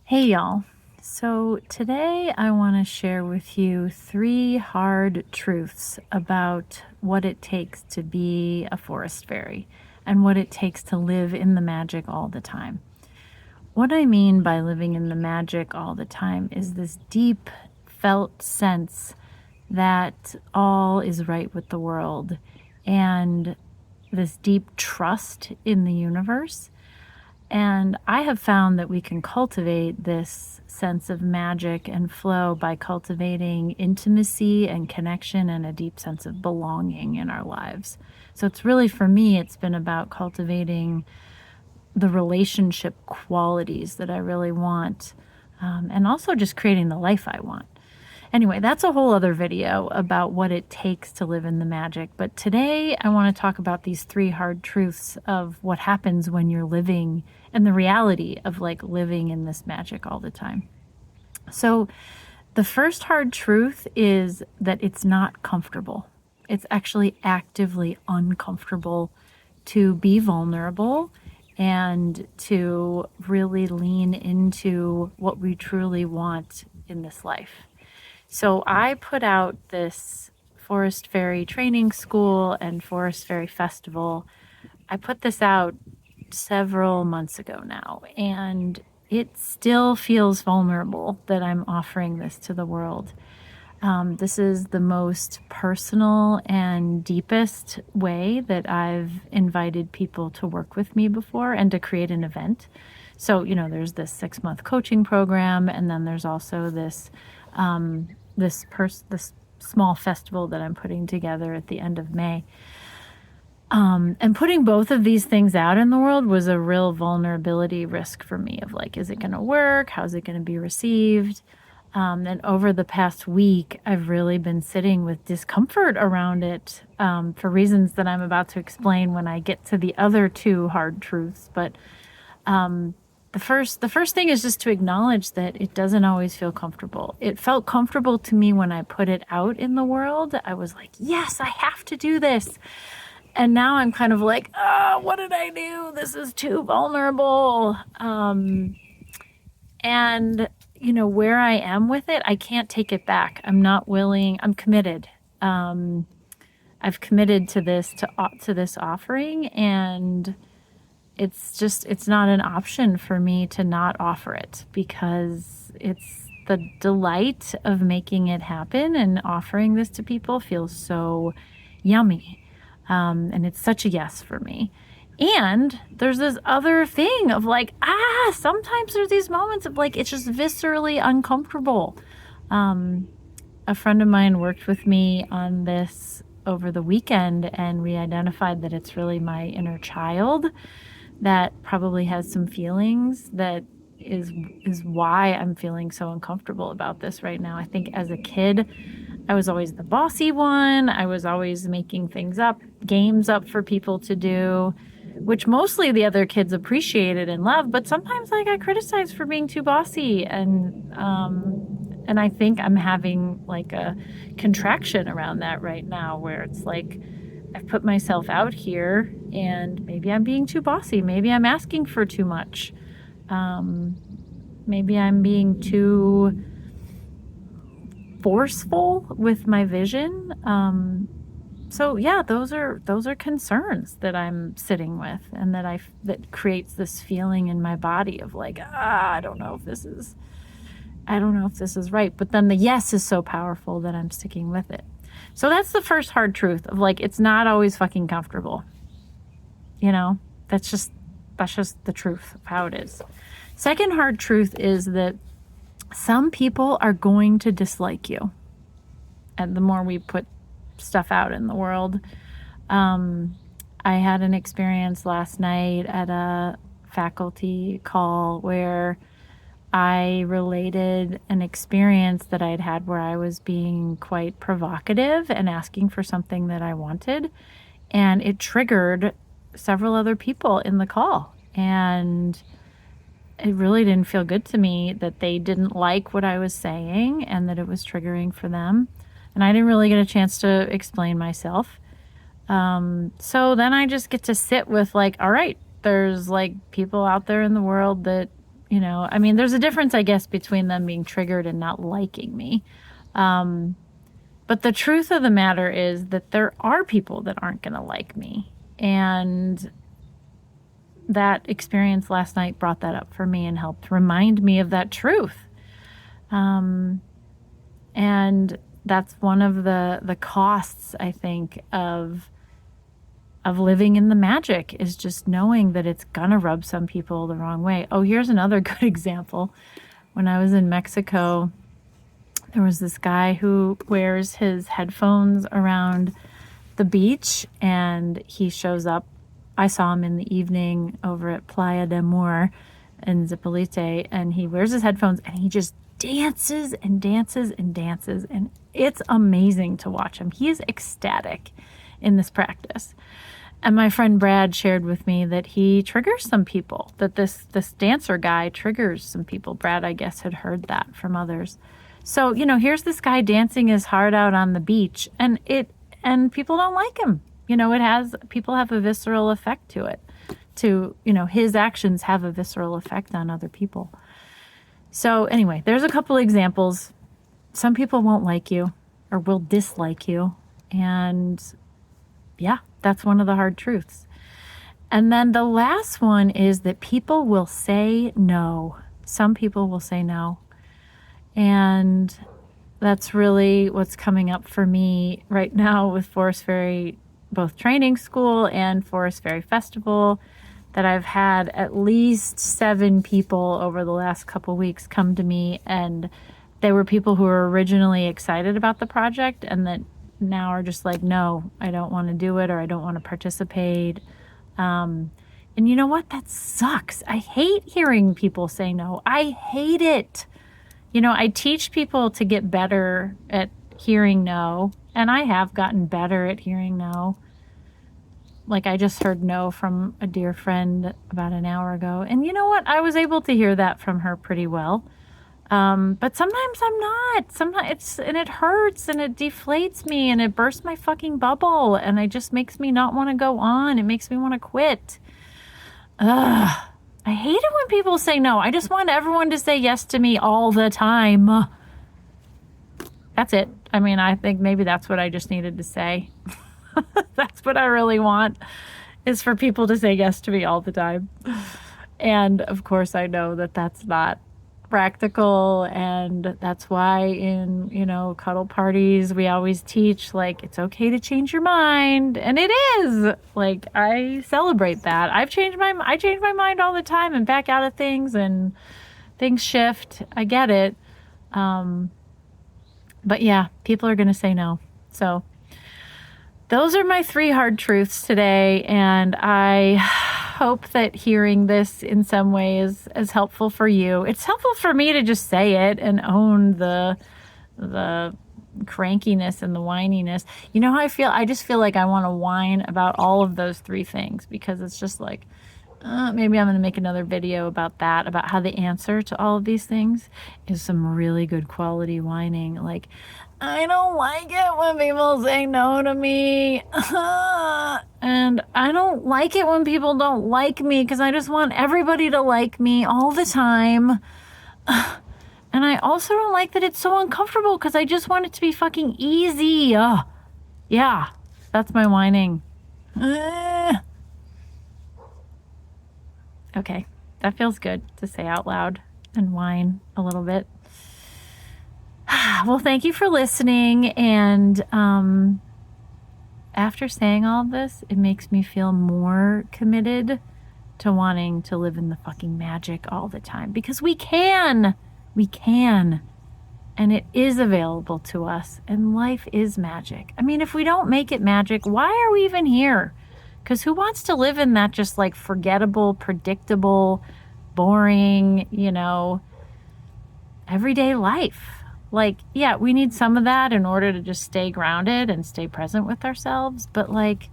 Hey y'all. So today I want to share with you 3 hard truths about what it takes to be a forest fairy and what it takes to live in the magic all the time. What I mean by living in the magic all the time is this deep felt sense that all is right with the world and this deep trust in the universe. And I have found that we can cultivate this sense of magic and flow by cultivating intimacy and connection and a deep sense of belonging in our lives. So it's really, for me, it's been about cultivating the relationship qualities that I really want, and also just creating the life I want. Anyway, that's a whole other video about what it takes to live in the magic. But today I want to talk about these 3 hard truths of what happens when you're living and the reality of living in this magic all the time. So the first hard truth is that it's not comfortable. It's actually actively uncomfortable to be vulnerable and to really lean into what we truly want in this life. So I put out this Forest Fairy Training School and Forest Fairy Festival. I put this out several months ago now, and it still feels vulnerable that I'm offering this to the world. This is the most personal and deepest way that I've invited people to work with me before and to create an event. So, there's this 6-month coaching program, and then there's also this this small festival that I'm putting together at the end of May. And putting both of these things out in the world was a real vulnerability risk for me of is it going to work? How's it going to be received? And over the past week, I've really been sitting with discomfort around it, for reasons that I'm about to explain when I get to the other 2 hard truths. But the first thing is just to acknowledge that it doesn't always feel comfortable. It felt comfortable to me when I put it out in the world. I was like, yes, I have to do this. And now I'm kind of like, what did I do? This is too vulnerable. And where I am with it, I can't take it back. I'm not willing. I'm committed. I've committed to this offering, and it's not an option for me to not offer it, because it's the delight of making it happen and offering this to people feels so yummy. And it's such a yes for me. And there's this other thing of sometimes there's these moments of it's just viscerally uncomfortable. A friend of mine worked with me on this over the weekend, and we identified that it's really my inner child that probably has some feelings that is why I'm feeling so uncomfortable about this right now. I think as a kid, I was always the bossy one. I was always making things up, games up for people to do, which mostly the other kids appreciated and loved. But sometimes I got criticized for being too bossy. And I think I'm having a contraction around that right now, where it's I've put myself out here and maybe I'm being too bossy. Maybe I'm asking for too much. Maybe I'm being too forceful with my vision. So yeah, those are concerns that I'm sitting with, and that creates this feeling in my body of I don't know if this is right. But then the yes is so powerful that I'm sticking with it. So that's the first hard truth of it's not always fucking comfortable. That's just the truth of how it is. Second hard truth is that some people are going to dislike you. And the more we put stuff out in the world, I had an experience last night at a faculty call where I related an experience that I'd had where I was being quite provocative and asking for something that I wanted. And it triggered several other people in the call. And it really didn't feel good to me that they didn't like what I was saying and that it was triggering for them. And I didn't really get a chance to explain myself. So then I just get to sit with all right, there's people out there in the world that I mean, there's a difference, I guess, between them being triggered and not liking me. But the truth of the matter is that there are people that aren't going to like me. And that experience last night brought that up for me and helped remind me of that truth. And that's one of the costs, I think, of living in the magic, is just knowing that it's gonna rub some people the wrong way. Oh, here's another good example. When I was in Mexico, there was this guy who wears his headphones around the beach, and he shows up. I saw him in the evening over at Playa del Mor in Zipolite, and he wears his headphones and he just dances and dances and dances, and it's amazing to watch him. He is ecstatic in this practice. And my friend Brad shared with me that he triggers some people, that this dancer guy triggers some people. Brad, I guess, had heard that from others. So, here's this guy dancing his heart out on the beach, and people don't like him. People have a visceral effect to it. His actions have a visceral effect on other people. So anyway, there's a couple examples. Some people won't like you or will dislike you. And yeah, that's one of the hard truths. And then the last one is that people will say no. Some people will say no. And that's really what's coming up for me right now with Forest Fairy, both training school and Forest Fairy Festival, that I've had at least 7 people over the last couple weeks come to me, and they were people who were originally excited about the project and that now are just like, no, I don't want to do it, or I don't want to participate. And you know what? That sucks. I hate hearing people say no. I hate it. I teach people to get better at hearing no, and I have gotten better at hearing no. Like, I just heard no from a dear friend about an hour ago. And you know what? I was able to hear that from her pretty well. But sometimes I'm not. Sometimes it hurts and it deflates me and it bursts my fucking bubble. And it just makes me not want to go on. It makes me want to quit. Ugh. I hate it when people say no. I just want everyone to say yes to me all the time. That's it. I mean, I think maybe that's what I just needed to say. That's what I really want, is for people to say yes to me all the time. And of course, I know that that's not practical. And that's why in, cuddle parties, we always teach, like, it's okay to change your mind. And it is. Like, I celebrate that. I change my mind all the time and back out of things, and things shift. I get it. But yeah, people are going to say no. So those are my 3 hard truths today, and I hope that hearing this in some way is helpful for you. It's helpful for me to just say it and own the crankiness and the whininess. You know how I feel? I just feel like I want to whine about all of those 3 things, because it's just like, maybe I'm going to make another video about that, about how the answer to all of these things is some really good quality whining. Like, I don't like it when people say no to me. And I don't like it when people don't like me, because I just want everybody to like me all the time. And I also don't like that it's so uncomfortable, because I just want it to be fucking easy. Yeah, that's my whining. Okay, that feels good to say out loud and whine a little bit. Well, thank you for listening. And after saying all of this, it makes me feel more committed to wanting to live in the fucking magic all the time, because we can. And it is available to us, and life is magic. I mean, if we don't make it magic, why are we even here? Because who wants to live in that just like forgettable, predictable, boring, everyday life? Like, yeah, we need some of that in order to just stay grounded and stay present with ourselves. But like,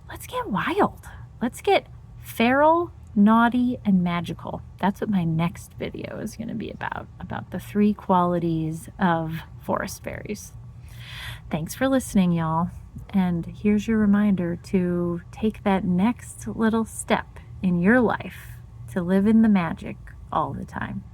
let's get wild. Let's get feral, naughty, and magical. That's what my next video is going to be about the 3 qualities of forest fairies. Thanks for listening, y'all. And here's your reminder to take that next little step in your life to live in the magic all the time.